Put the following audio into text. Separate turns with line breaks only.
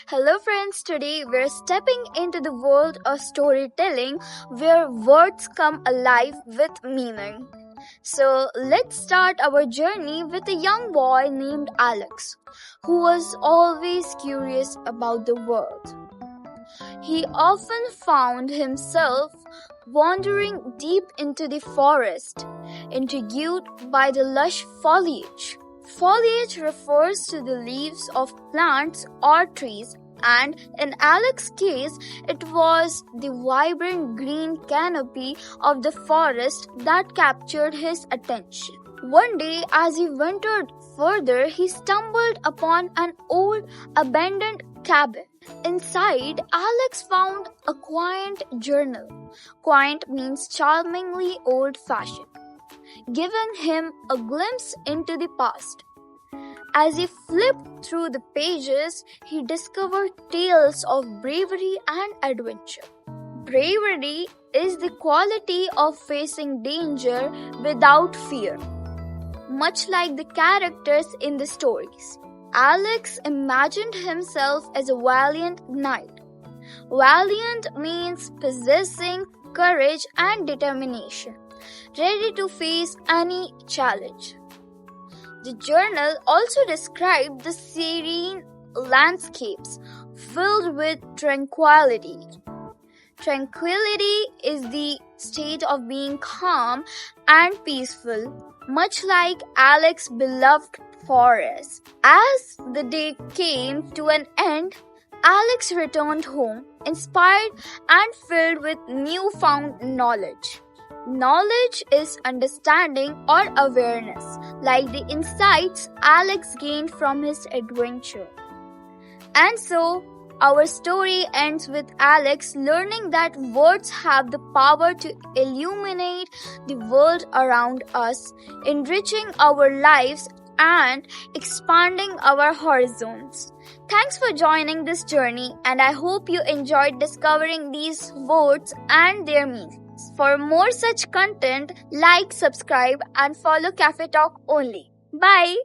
Hello friends, today we're stepping into the world of storytelling where words come alive with meaning. So let's start our journey with a young boy named Alex, who was always curious about the world. He often found himself wandering deep into the forest, intrigued by the lush foliage. Foliage refers to the leaves of plants or trees, and in Alex's case, it was the vibrant green canopy of the forest that captured his attention. One day, as he ventured further, he stumbled upon an old abandoned cabin. Inside, Alex found a quaint journal. Quaint means charmingly old-fashioned, giving him a glimpse into the past. As he flipped through the pages, he discovered tales of bravery and adventure. Bravery is the quality of facing danger without fear, much like the characters in the stories. Alex imagined himself as a valiant knight. Valiant means possessing courage and determination, ready to face any challenge. The journal also described the serene landscapes filled with tranquility. Tranquility is the state of being calm and peaceful, much like Alex's beloved forest. As the day came to an end, Alex returned home, inspired and filled with newfound knowledge. Knowledge is understanding or awareness, like the insights Alex gained from his adventure. And so, our story ends with Alex learning that words have the power to illuminate the world around us, enriching our lives and expanding our horizons. Thanks for joining this journey, and I hope you enjoyed discovering these words and their meanings. For more such content, like, subscribe, and follow Cafe Talk Only. Bye!